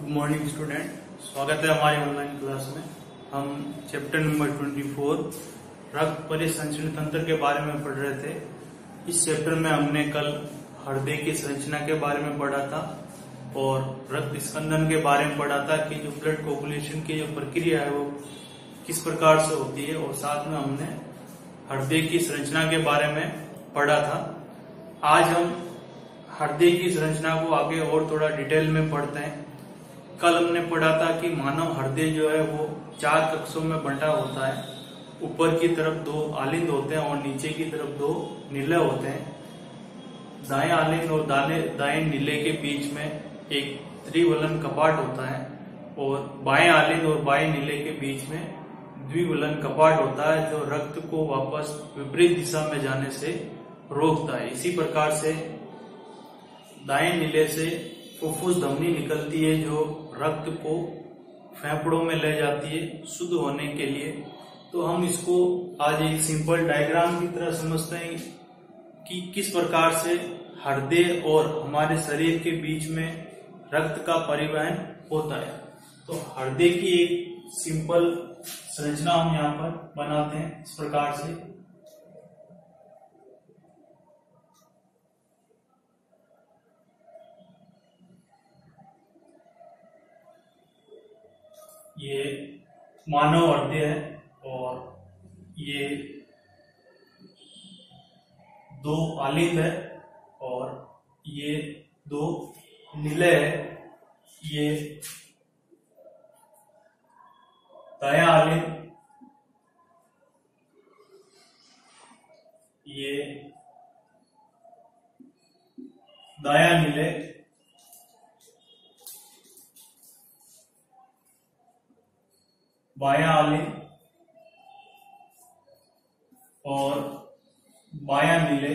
Good morning student, स्वागत है हमारी ऑनलाइन क्लास में। हम चैप्टर नंबर 24 रक्त परिसंचरण तंत्र के बारे में पढ़ रहे थे। इस चैप्टर में हमने कल हृदय की संरचना के बारे में पढ़ा था और रक्त स्पंदन के बारे में पढ़ा था कि जो ब्लड कोगुलेशन की जो प्रक्रिया है वो किस प्रकार से होती है, और साथ में हमने हृदय की संरचना के बारे में पढ़ा था। आज हम हृदय की संरचना को आगे और थोड़ा डिटेल में पढ़ते हैं। कल हमने पढ़ा था कि मानव हृदय जो है वो 4 कक्षों में बंटा होता है। ऊपर की तरफ 2 आलिंद होते हैं और नीचे की तरफ 2 निलय होते हैं। दाएं आलिंद और दाएं निलय के बीच में एक त्रिवलन कपाट होता है और बाएं आलिंद और बाएं निलय के बीच में द्विवलन कपाट होता है, जो रक्त को वापस विपरीत दिशा में जाने से रोकता है। इसी प्रकार से दाएं निलय से फुफ्फुस धमनी निकलती है जो रक्त को फेफड़ों में ले जाती है शुद्ध होने के लिए। तो हम इसको आज एक सिंपल डायग्राम की तरह समझते हैं कि किस प्रकार से हृदय और हमारे शरीर के बीच में रक्त का परिवहन होता है। तो हृदय की एक सिंपल संरचना हम यहाँ पर बनाते हैं इस प्रकार से। ये मानव हृदय है और ये 2 आलिंद है और ये 2 निलय है। ये दायां आलिंद, ये दायां निलय, बायां आलिंद और बायां निलय।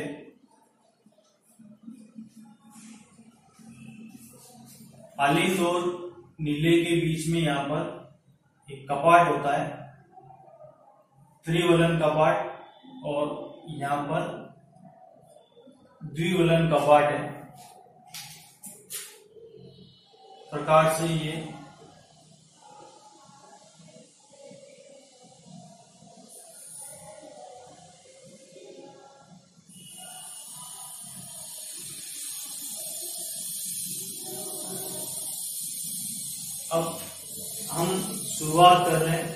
आलिंद और निलय के बीच में यहाँ पर एक कपाट होता है, त्रिवलन कपाट, और यहाँ पर द्विवलन कपाट है। प्रकार से ये अब हम शुरुआत कर रहे हैं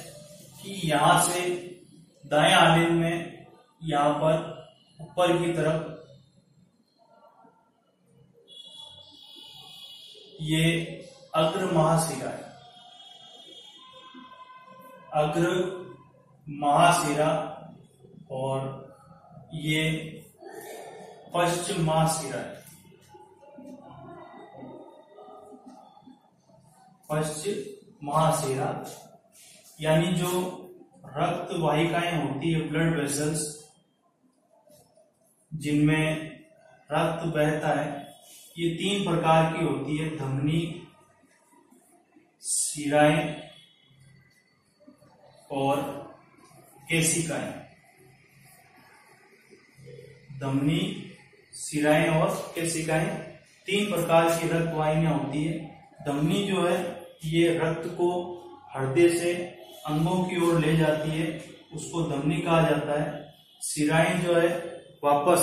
कि यहां से दाएं आलिंद में यहां पर ऊपर की तरफ ये अग्र महाशिरा है, अग्र महाशिरा, और ये पश्चिम महाशिरा है, पश्चिम महाशिरा। यानी जो रक्त वाहिकाएं होती है, ब्लड वेसल्स, जिनमें रक्त बहता है, ये 3 प्रकार की होती है। धमनी, शिराएं और केशिकाएं। धमनी, शिराएं और केशिकाएं 3 प्रकार की रक्त वाहिनियां होती है। धमनी जो है ये रक्त को हृदय से अंगों की ओर ले जाती है, उसको धमनी कहा जाता है। शिराएं जो है वापस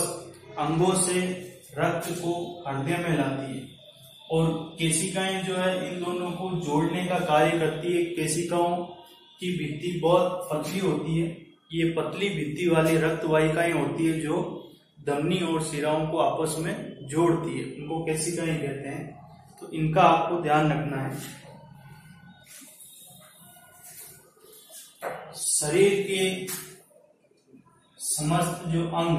अंगों से रक्त को हृदय में लाती है, और केशिकाएं जो है इन दोनों को जोड़ने का कार्य करती है। केशिकाओं की भित्ति बहुत पतली होती है। ये पतली भित्ति वाली रक्त वाहिकाएं होती है जो धमनी और शिराओं को आपस में जोड़ती है, उनको केशिकाएं कहते हैं। तो इनका आपको ध्यान रखना है। शरीर के समस्त जो अंग,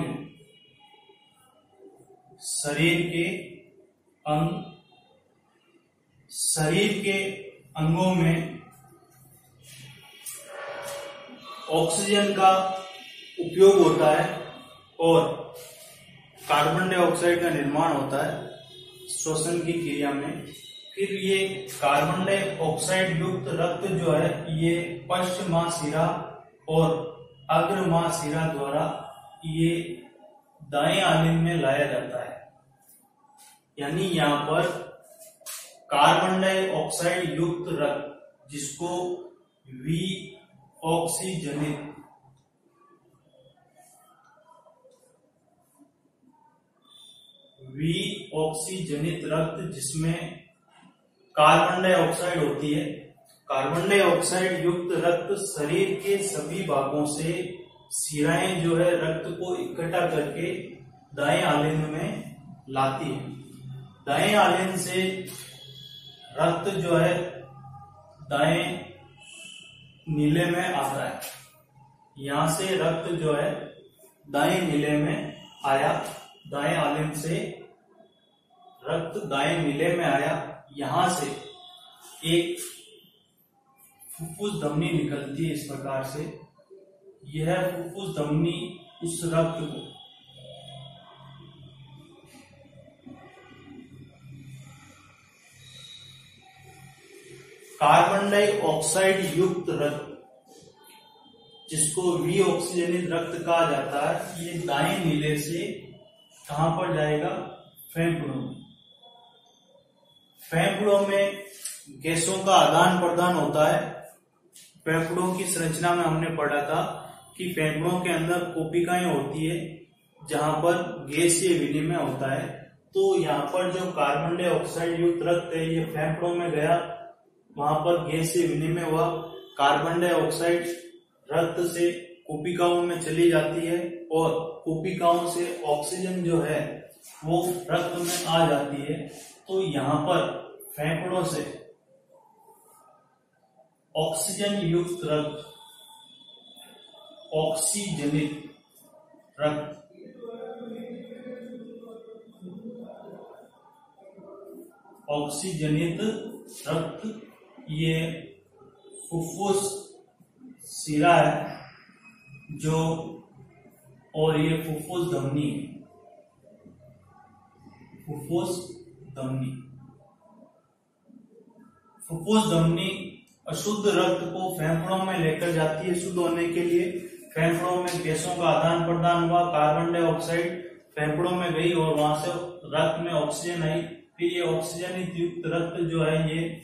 शरीर के अंगों में ऑक्सीजन का उपयोग होता है और कार्बन डाइऑक्साइड का निर्माण होता है श्वसन की क्रिया में। फिर ये कार्बन डाइऑक्साइड युक्त रक्त जो है ये पश्चिम महाशिरा और अग्र महाशिरा द्वारा ये दाएं आलिंद में लाया जाता है। यानी यहाँ पर कार्बन डाइऑक्साइड युक्त रक्त जिसको विऑक्सीजनित रक्त जिसमें कार्बन डाइऑक्साइड होती है। कार्बन डाइऑक्साइड युक्त रक्त शरीर के सभी भागों से शिराएं जो है रक्त को इकट्ठा करके दाएं आलिंद में लाती है। दाएं आलिंद से रक्त जो है दाएं नीले में आता है। यहां से रक्त जो है दाएं नीले में आया, दाएं आलिंद से रक्त दाएं नीले में आया। यहां से एक फुफ्फुस धमनी निकलती है इस प्रकार से। यह फुफ्फुस धमनी उस रक्त को कार्बन डाइऑक्साइड युक्त रक्त जिसको विऑक्सीजनित रक्त कहा जाता है, ये दाएं नीले से कहां पर जाएगा? फेफड़ों में। फेफड़ों में गैसों का आदान प्रदान होता है। फेफड़ों की संरचना में हमने पढ़ा था कि फेफड़ों के अंदर कोशिकाएं होती है जहां पर गैसीय विनिमय होता है। तो यहाँ पर जो कार्बन डाइऑक्साइड युक्त रक्त है ये फेफड़ों में गया, वहां पर गैसीय विनिमय हुआ। कार्बन डाइऑक्साइड रक्त से कोशिकाओं में चली जाती है और कोशिकाओं से ऑक्सीजन जो है वो रक्त में आ जाती है। तो यहाँ पर फेफड़ों से ऑक्सीजन युक्त रक्त, ऑक्सीजनित रक्त, ऑक्सीजनित रक्त, ये फुफ्फुस शिरा है जो, और ये फुफ्फुस धमनी है। फुफ्फुस धमनी, फुफ्फुस धमनी अशुद्ध रक्त को फेफड़ों में लेकर जाती है शुद्ध होने के लिए। फेफड़ों में गैसों का आदान प्रदान हुआ, कार्बन डाइऑक्साइड फेफड़ों में गई और वहां से रक्त में ऑक्सीजन आई। फिर ये ऑक्सीजन युक्त रक्त जो है ये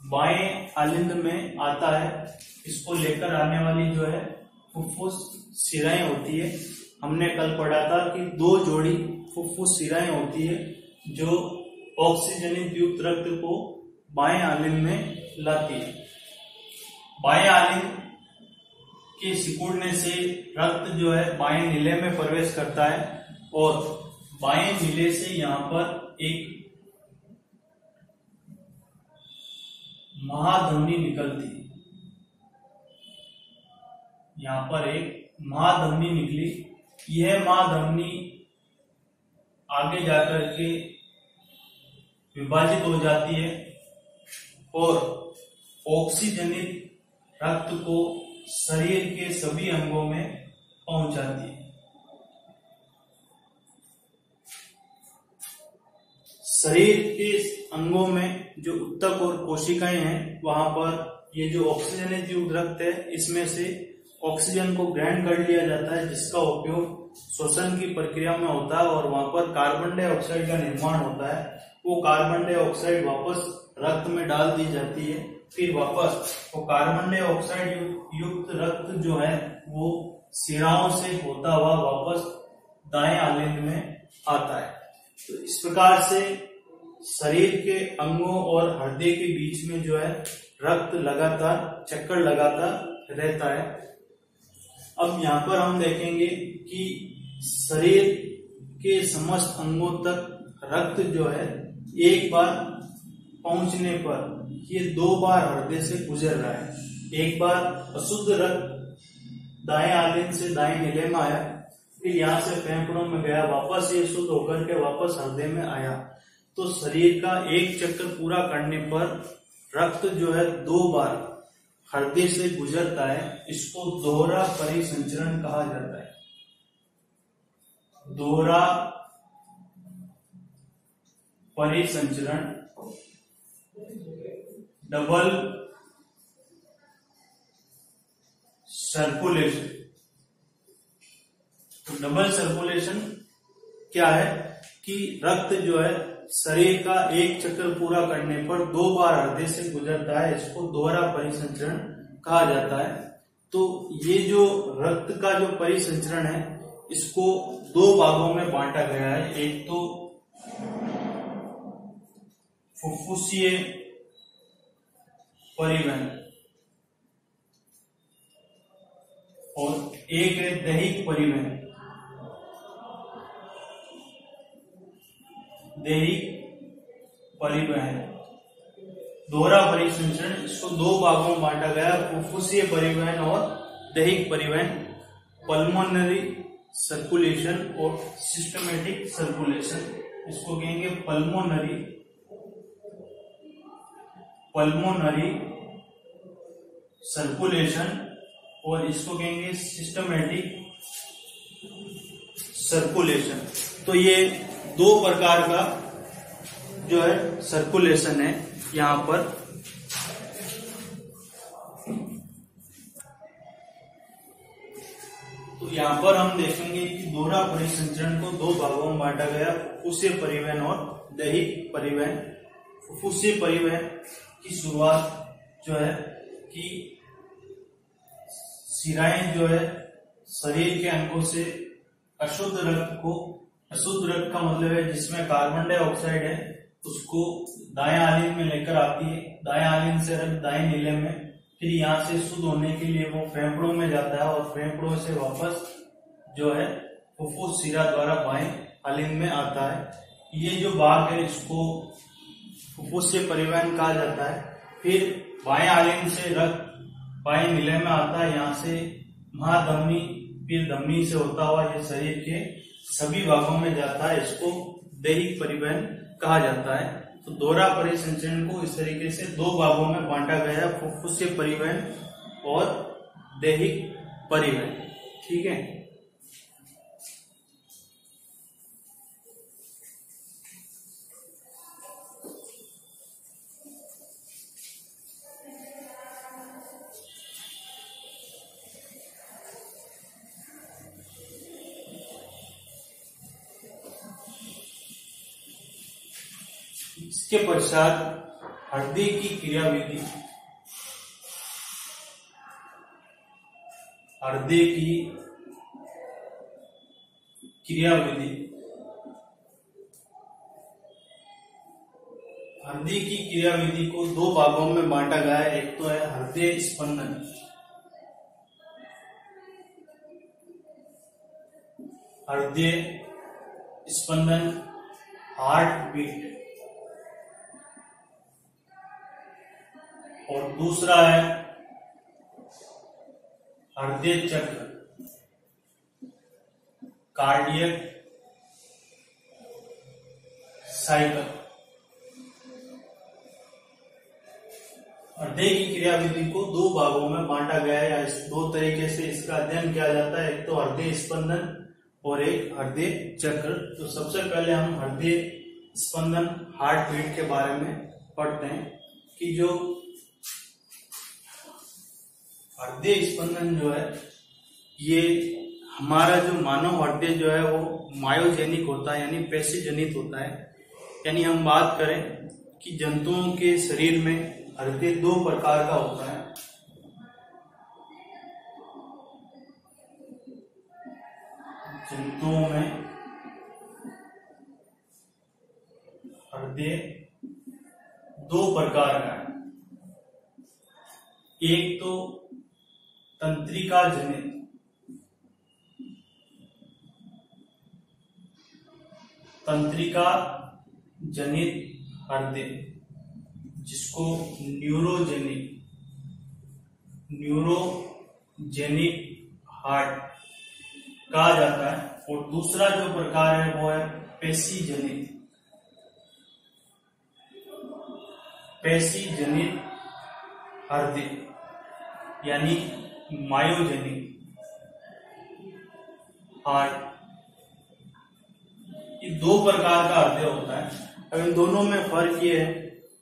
बाएं आलिंद में आता है। इसको लेकर आने वाली जो है फुफ्फुस शिराएं होती है। हमने कल पढ़ा था कि 2 जोड़ी फुफ्फुस शिराएं होती है जो ऑक्सीजनित युक्त रक्त को बाएं आलिंद में लाती है। बाएं आलिंद के सिकुड़ने से रक्त जो है बाएं नीले में प्रवेश करता है और बाएं नीले से यहाँ पर एक महाधमनी निकलती है। यहाँ पर एक महाधमनी निकली। यह महाधमनी आगे जाकर के विभाजित हो जाती है और ऑक्सीजनित रक्त को शरीर के सभी अंगों में पहुंचाती है। शरीर के अंगों में जो ऊतक और कोशिकाएं हैं वहां पर ये जो ऑक्सीजनित युक्त रक्त है इसमें से ऑक्सीजन को ग्रहण कर लिया जाता है जिसका उपयोग श्वसन की प्रक्रिया में होता है और वहां पर कार्बन डाइऑक्साइड का निर्माण होता है। वो कार्बन डाइऑक्साइड वापस रक्त में डाल दी जाती है। फिर वापस वो कार्बन डाइऑक्साइड युक्त रक्त जो है वो शिराओं से होता हुआ वापस दाएं आलिंद में आता है। तो इस प्रकार से शरीर के अंगों और हृदय के बीच में जो है रक्त लगातार चक्कर लगाता रहता है। अब यहाँ पर हम देखेंगे कि शरीर के समस्त अंगों तक रक्त जो है एक बार पहुंचने पर ये 2 बार हृदय से गुजर रहा है। एक बार अशुद्ध रक्त दाएं आलिंद से दाएं नीले में आया, फिर यहाँ से फेफड़ों में गया, वापस ये शुद्ध होकर के वापस हृदय में आया। तो शरीर का एक चक्कर पूरा करने पर रक्त जो है 2 बार हृदय से गुजरता है। इसको दोहरा परिसंचरण कहा जाता है। दोहरा परिसंचरण, डबल सर्कुलेशन। तो डबल सर्कुलेशन क्या है कि रक्त जो है शरीर का एक चक्र पूरा करने पर 2 बार हृदय से गुजरता है, इसको दोहरा परिसंचरण कहा जाता है। तो ये जो रक्त का जो परिसंचरण है इसको 2 भागों में बांटा गया है। एक तो फुफ्फुसीय परिवहन और एक है दैहिक परिवहन। दैहिक परिवहन दोहरा परिसंचरण, इसको 2 भागों में बांटा गया, फुफ्फुसीय परिवहन और दैहिक परिवहन, पल्मोनरी सर्कुलेशन और सिस्टमेटिक सर्कुलेशन। इसको कहेंगे पल्मोनरी सर्कुलेशन और इसको कहेंगे सिस्टमेटिक सर्कुलेशन। तो ये 2 प्रकार का जो है सर्कुलेशन है यहाँ पर। तो यहाँ पर हम देखेंगे कि दोहरा परिसंचरण को 2 भागों में बांटा गया, फुफ्फुसीय परिवहन और दैहिक परिवहन। फुफ्फुसीय परिवहन की शुरुआत जो है कि शिराएं जो है शरीर के अंगों से अशुद्ध रक्त का मतलब है जिसमें कार्बन डाइऑक्साइड है, उसको दाएं आलिंद में लेकर आती है। दाएं आलिंद से रक्त दाएं नीले में, फिर यहाँ से शुद्ध होने के लिए वो फेफड़ों में जाता है और फेफड़ों से वापस जो है फुफ्फुस शिरा द्वारा बाएं आलिंद में आता है। ये जो भाग है इसको फुफ्फुसीय परिवहन कहा जाता है। फिर बाएं आलिंद से रक्त बाएं नीले में आता है, यहाँ से महाधमनी, फिर धमनी से होता हुआ ये शरीर के सभी भागों में जाता है, इसको दैहिक परिवहन कहा जाता है। तो दोहरा परिसंचरण को इस तरीके से 2 भागों में बांटा गया है, फुफ्फुसीय परिवहन और दैहिक परिवहन। ठीक है। इसके पश्चात हृदय की क्रियाविधि। हृदय की क्रियाविधि को 2 भागों में बांटा गया है। एक तो है हृदय स्पंदन। हृदय स्पंदन, हार्ट बीट, और दूसरा है हृदय चक्र, कार्डियक साइकिल। हृदय की क्रियाविधि को 2 भागों में बांटा गया है, या 2 तरीके से इसका अध्ययन किया जाता है। एक तो हृदय स्पंदन और एक हृदय चक्र। तो सबसे पहले हम हृदय स्पंदन, हार्ट बीट के बारे में पढ़ते हैं कि जो हृदय स्पंदन जो है ये हमारा जो मानव हृदय जो है वो मायोजेनिक होता है, यानी पेशी जनित होता है। यानी हम बात करें कि जंतुओं के शरीर में हृदय 2 प्रकार का होता है। जंतुओं में हृदय 2 प्रकार का है। एक तो तंत्रिका जनित, हृदय, जिसको न्यूरोजेनिक हार्ट कहा जाता है। और दूसरा जो प्रकार है वो है पेशी जनित हृदय, यानी मायोजेनिक हार्ट। ये 2 प्रकार का हृदय होता है। अब इन दोनों में फर्क ये है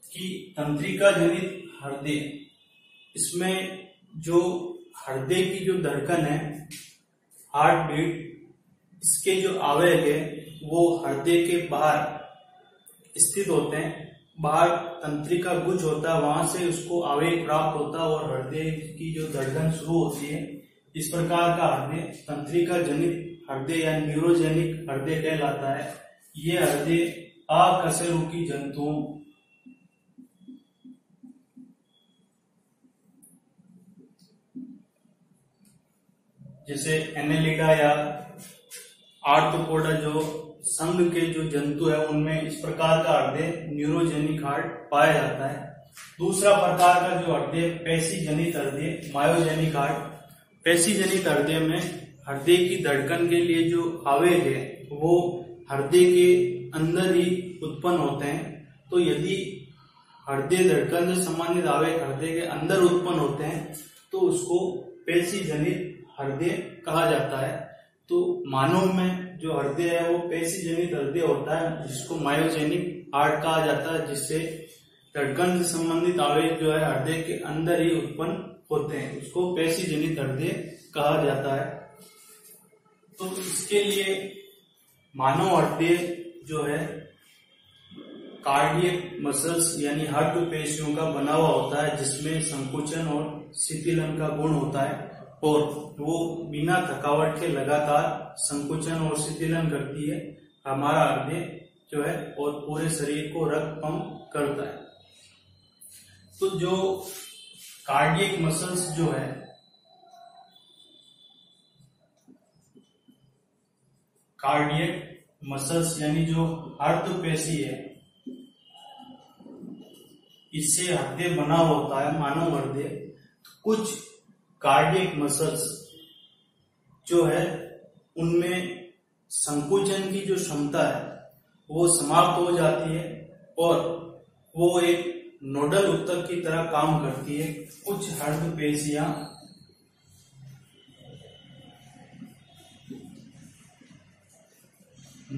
कि तंत्रिका जनित हृदय, इसमें जो हृदय की जो धड़कन है, हार्ट बीट, इसके जो आवेग है वो हृदय के बाहर स्थित होते हैं। बाहर तंत्रिका गुच्छ होता है, वहां से उसको आवेग प्राप्त होता है और हृदय की जो धड़कन शुरू होती है। इस प्रकार का हृदय तंत्रिका जनित हृदय या न्यूरोजेनिक हृदय कहलाता है। ये हृदय अकशेरुकी जंतुओं जैसे एनेलिडा या आर्थ्रोपोडा जो संघ के जो जंतु है उनमें इस प्रकार का हृदय न्यूरोजेनिक हार्ट पाया जाता है। दूसरा प्रकार का जो हृदय पेशी जनित हृदय मायोजेनिक हार्ट। पेशी जनित हृदय में हृदय की धड़कन के लिए जो आवेग है वो हृदय के अंदर ही उत्पन्न होते हैं। तो यदि हृदय धड़कन से संबंधित आवेग हृदय के अंदर उत्पन्न होते हैं तो उसको पेशी जनित हृदय कहा जाता है। तो मानव में जो हृदय है वो पेशी जनित हृदय होता है जिसको मायोजेनिक हार्ट कहा जाता है, जिससे धड़कन से संबंधित आवेग जो है हृदय के अंदर ही उत्पन्न होते हैं, उसको पेशी जनित हृदय कहा जाता है। तो इसके लिए मानव हृदय जो है कार्डियक मसल्स यानी हार्ट पेशियों का बना हुआ होता है, जिसमें संकुचन और शिथिलन का गुण होता है और वो बिना थकावट के लगातार संकुचन और शिथिलन करती है हमारा हृदय जो है और पूरे शरीर को रक्त पंप करता है। तो जो कार्डियक मसल्स जो है कार्डियक मसल्स यानी जो हार्ट पेशी है इससे हृदय बना होता है मानव हृदय। कुछ कार्डियक मसल्स जो है उनमें संकुचन की जो क्षमता है वो समाप्त हो जाती है और वो एक नोडल ऊतक की तरह काम करती है। कुछ हृदय पेशियां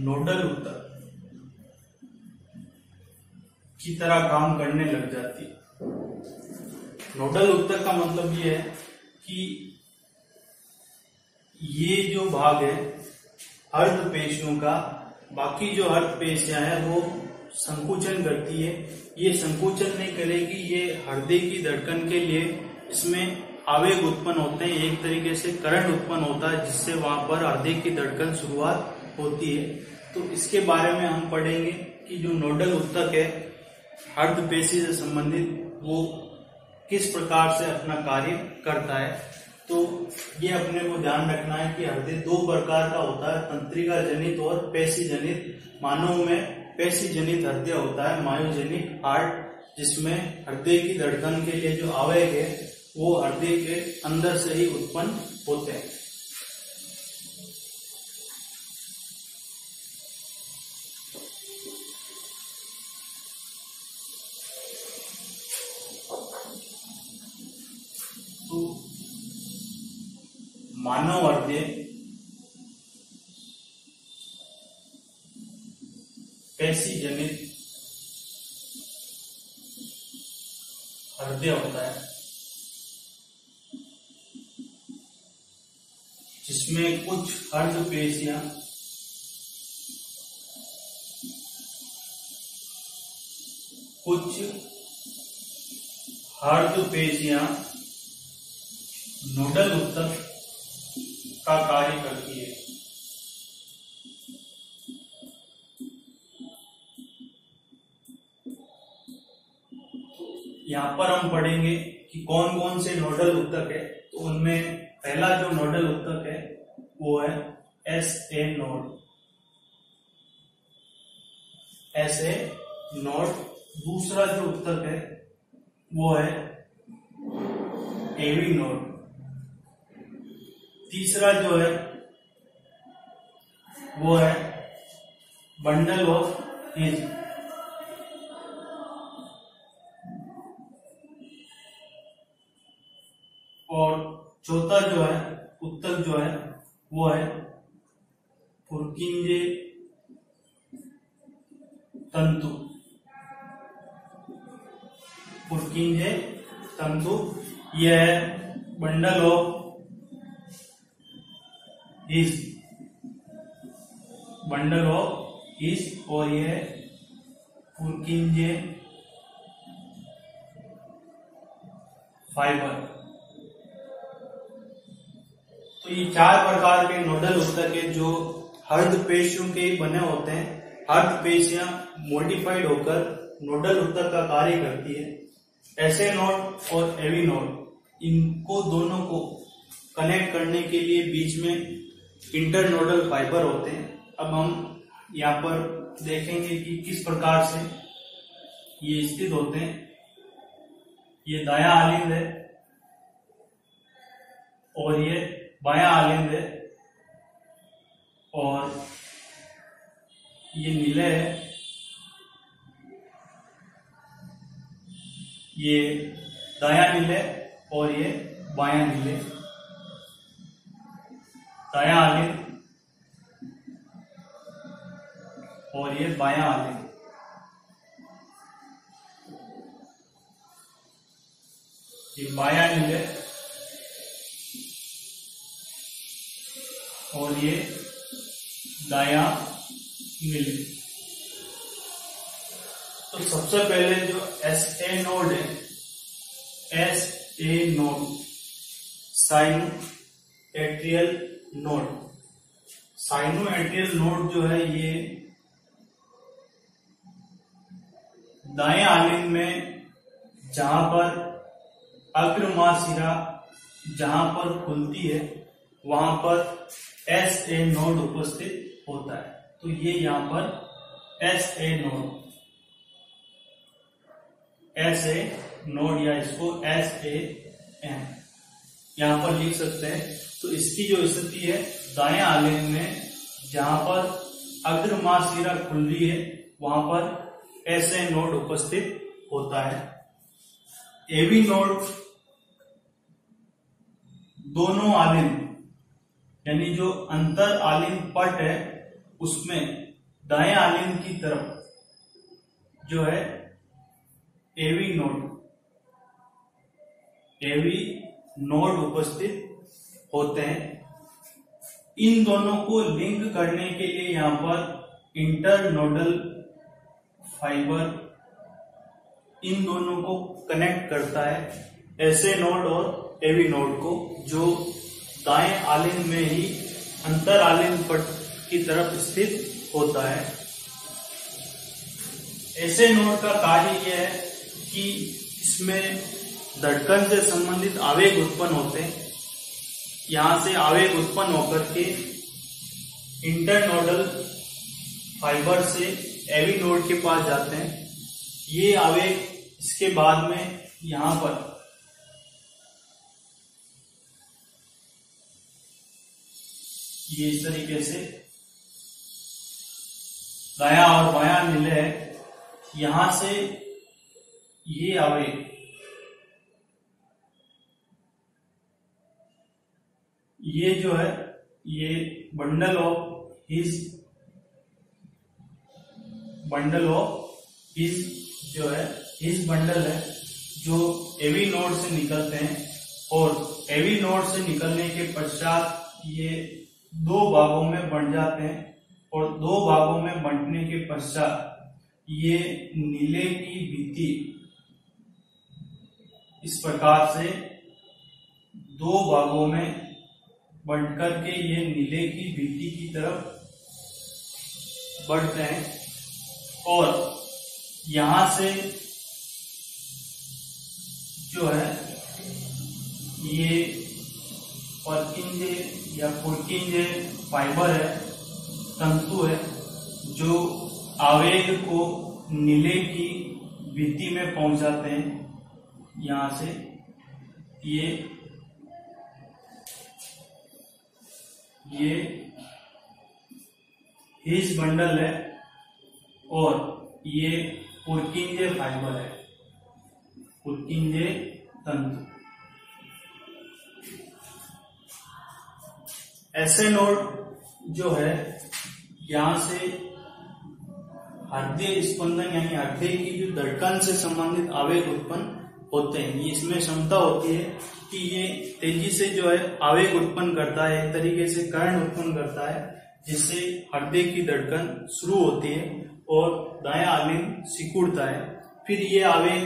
नोडल ऊतक की तरह काम करने लग जाती है। नोडल ऊतक का मतलब ये है कि ये जो भाग है हृदय पेशियों का, बाकी जो हृदय पेशियां हैं वो संकुचन करती है। ये संकुचन नहीं करेगी, ये हृदय की धड़कन के लिए इसमें आवेग उत्पन्न होते हैं, एक तरीके से करंट उत्पन्न होता है जिससे वहां पर हृदय की धड़कन शुरुआत होती है। तो इसके बारे में हम पढ़ेंगे कि जो नोडल ऊतक है हृदय पेशी से संबंधित वो किस प्रकार से अपना कार्य करता है। तो ये अपने को ध्यान रखना है कि हृदय दो प्रकार का होता है, तंत्रिका जनित और पेशी जनित। मानव में पेशी जनित हृदय होता है मायोजेनिक हार्ट, जिसमें हृदय की धड़कन के लिए जो आवेग है वो हृदय के अंदर से ही उत्पन्न होते हैं। तो मानव हृदय पेशी जनित हृदय होता है जिसमें कुछ हृदय पेशियां नोडल ऊतक का कार्य करती है। यहाँ पर हम पढ़ेंगे कि कौन कौन से नोडल ऊतक है। तो उनमें पहला जो नोडल ऊतक है वो है SA नोड, SA नोड। दूसरा जो ऊतक है वो है AV नोड। तीसरा जो है वो है बंडल ऑफ हिज। और चौथा जो है ऊतक जो है वो है पुर्किंजे तंतु। पुर्किंजे तंतु यह है bundle of his, bundle of his. और यह पुर्किंजे फाइबर। तो ये 4 प्रकार के नोडल ऊतक है जो हर्द पेशियों के ही बने होते हैं। हर्द पेशियां मॉडिफाइड होकर नोडल ऊतक का कार्य करती है। एसए नोड और एवी नोड, इनको दोनों को कनेक्ट करने के लिए बीच में इंटरनोडल फाइबर होते हैं। अब हम यहाँ पर देखेंगे कि किस प्रकार से ये स्थित होते हैं। ये दायां आलिंद है और ये बायां आलिंद है और ये नीले है। ये दायां नीले और ये बायां नीले। दायां आलिंद और ये बायां आलिंद। ये बायां नीले और ये दायां नीले। तो सबसे पहले जो एस ए नोड है, S A node, sinoatrial node. Sinoatrial node जो है ये दाएं आलिंद में जहां पर अग्रमाशिरा जहां पर खुलती है वहां पर एस ए नोड उपस्थित होता है। तो ये यहां पर S A node, S A node या इसको एस ए एन यहां पर लिख सकते हैं। तो इसकी जो स्थिति है दाएं आलिंद में जहां पर अग्रमाशिरा खुल रही है वहां पर एस ए नोड उपस्थित होता है। एवी नोड दोनों आलिंद यानी जो अंतर आलिंद पट है उसमें दाएं आलिंद की तरफ जो है एवी नोड उपस्थित होते हैं। इन दोनों को लिंक करने के लिए यहां पर इंटरनोडल फाइबर इन दोनों को कनेक्ट करता है, एसए नोड और एवी नोड को, जो दाएं आलिंद में ही अंतर आलिंद पट की तरफ स्थित होता है। एसए नोड का कार्य यह है कि इसमें धड़कन से संबंधित आवेग उत्पन्न होते हैं। यहां से आवेग उत्पन्न होकर के इंटरनोडल फाइबर से एवी नोड के पास जाते हैं। ये आवेग इसके बाद में यहां पर ये इस तरीके से दायां और बायां मिले है। यहां से ये आवेग ये जो है ये बंडल ऑफ हिज जो है हिज बंडल है जो एवी नोड से निकलते हैं और एवी नोड से निकलने के पश्चात ये 2 भागों में बंट जाते हैं और 2 भागों में बंटने के पश्चात ये नीले की भित्ति इस प्रकार से 2 भागों में बंट करके ये नीले की भित्ति की तरफ बढ़ते हैं और यहां से जो है ये पर्किंजे या पुर्किंजे फाइबर है, तंतु है, जो आवेग को नीले की भित्ति में पहुंचाते हैं। यहां से ये हिज बंडल है और ये पुर्किंजे फाइबर है, पुर्किंजे तंतु। एसए नोड जो है यहां से हृदय स्पंदन यानी हृदय की जो धड़कन से संबंधित आवेग उत्पन्न होते हैं। ये इसमें क्षमता होती है कि ये तेजी से जो है आवेग उत्पन्न करता है, एक तरीके से करंट उत्पन्न करता है, जिससे हृदय की धड़कन शुरू होती है और दायां आलिंग सिकुड़ता है। फिर ये आवेग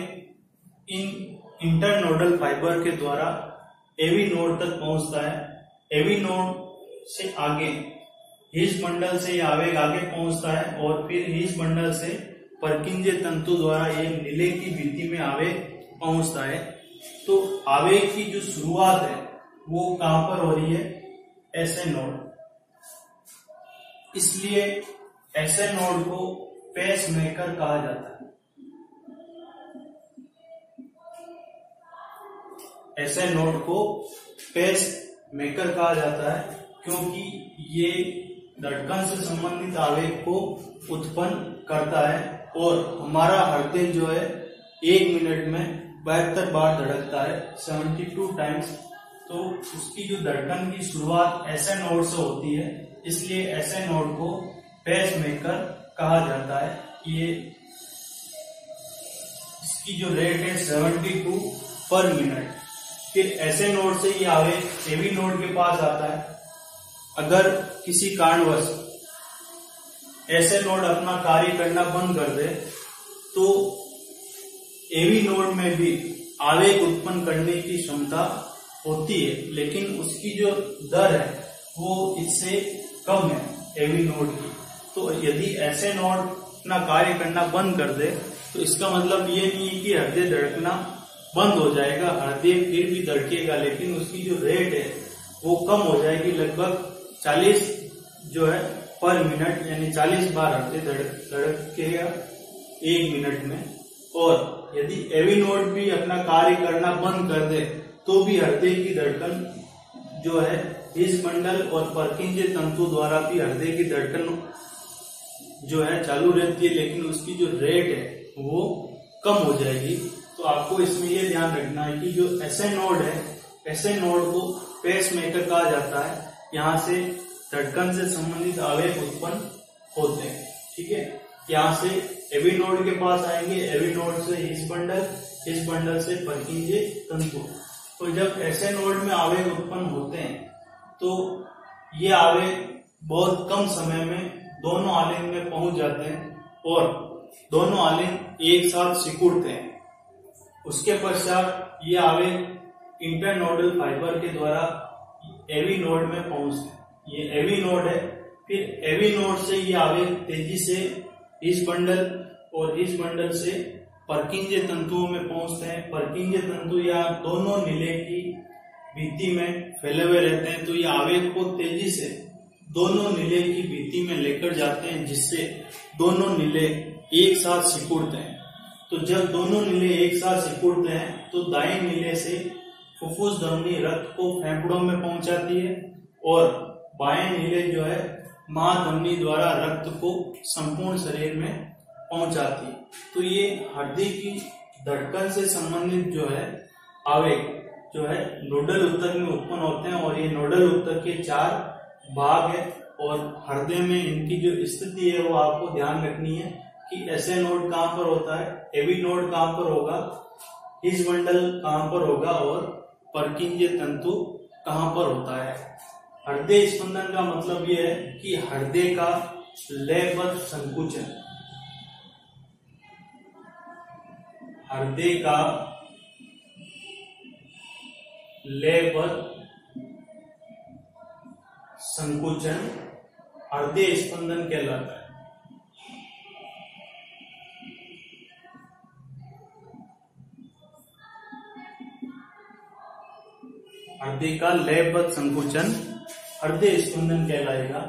इन इंटरनोडल फाइबर के द्वारा एवी नोड तक पहुंचता है। एवी नोड से आगे हीस बंडल से ये आवेग आगे पहुंचता है और फिर हीस बंडल से परकिंजे तंतु द्वारा ये नीले की भित्ति में आवेग पहुंचता है। तो आवेग की जो शुरुआत है वो कहां पर हो रही है? SA node. इसलिए एसए नोड को पेस मेकर कहा जाता है। एसए नोड को पेस मेकर कहा जाता है क्योंकि ये धड़कन से संबंधित आवेग को उत्पन्न करता है और हमारा हृदय जो है 1 मिनट में 72 बार धड़कता है, 72 टाइम्स। तो उसकी जो धड़कन की शुरुआत एसए नोड से होती है, इसलिए एसए नोड को पेस मेकर कहा जाता है। ये इसकी जो रेट है 72 पर मिनट। फिर एसए नोड से ये आवेग एवी नोड के पास आता है। अगर किसी कारणवश एसए नोड अपना कार्य करना बंद कर दे तो एवी नोड में भी आवेग उत्पन्न करने की क्षमता होती है, लेकिन उसकी जो दर है वो इससे कम है एवी नोड की। तो यदि एसए नोड अपना कार्य करना बंद कर दे तो इसका मतलब ये नहीं है कि हृदय धड़कना बंद हो जाएगा, हृदय फिर भी धड़केगा, लेकिन उसकी जो रेट है वो कम हो जाएगी। लगभग 40 जो है पर मिनट, यानी 40 बार हृदय धड़केगा 1 मिनट में। और यदि एवी नोड भी अपना कार्य करना बंद कर दे तो भी हृदय की धड़कन जो है हीस मंडल और परकिंजे तंतु द्वारा भी हृदय की धड़कन जो है चालू रहती है, लेकिन उसकी जो रेट है वो कम हो जाएगी। तो आपको इसमें ये ध्यान रखना है कि जो एसए नोड है, एसए नोड को पेस मेकर कहा जाता है। यहाँ से धड़कन से संबंधित आवेग उत्पन्न होते हैं, ठीक है। यहाँ से एवी नोड के पास आएंगे, एवी नोड से हीस बंडल से परकिंजे तंतु। तो जब एसए नोड में आवेग उत्पन्न होते हैं तो ये आवेग बहुत कम समय में दोनों आलिंग में पहुंच जाते हैं और दोनों आलिंग एक साथ सिकुड़ते हैं। उसके पश्चात ये आवेग इंटरनोडल फाइबर के द्वारा एवी नोड में पहुंचते हैं। ये एवी नोड है। फिर एवी नोड से ये आवेग तेजी से हीस बंडल और हीस बंडल से परकिंजे तंतुओं में पहुंचते हैं। परकिंजे तंतु या दोनों नीले की भित्ति में फैले हुए रहते हैं, तो ये आवेग को तेजी से दोनों नीले की भित्ति में लेकर जाते हैं, जिससे दोनों नीले एक साथ सिकुड़ते हैं। तो जब दोनों नीले एक साथ सिकुड़ते हैं तो दाएं नीले से फुफ्फुस धमनी रक्त को फेफड़ों में पहुंचाती है और बाएं नीले जो है महाधमनी द्वारा रक्त को संपूर्ण शरीर में पहुंचाती है। तो ये हृदय की धड़कन से संबंधित जो है आवेग जो है नोडल ऊतक में उत्पन्न होते हैं और ये नोडल ऊतक के 4 भाग है और हृदय में इनकी जो स्थिति है वो आपको ध्यान रखनी है कि एसए नोड कहाँ पर होता है, एवी नोड कहाँ पर होगा, हीस बंडल कहाँ पर होगा और परकिंजे तंतु कहाँ पर होता है। हृदय स्पंदन का मतलब यह है कि हृदय का लयबद्ध संकुचन, हृदय का लयबद्ध संकुचन हृदय स्पंदन कहलाता है। हृदय का लयबद्ध संकुचन हृदय स्पंदन कहलाएगा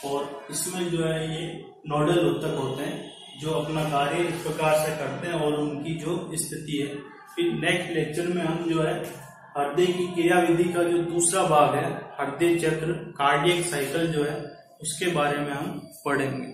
और इसमें जो है ये नोडल ऊतक होते हैं जो अपना कार्य इस प्रकार से करते हैं और उनकी जो स्थिति है। फिर नेक्स्ट लेक्चर में हम जो है हृदय की क्रियाविधि का जो दूसरा भाग है हृदय चक्र, कार्डियक साइकिल जो है उसके बारे में हम पढ़ेंगे।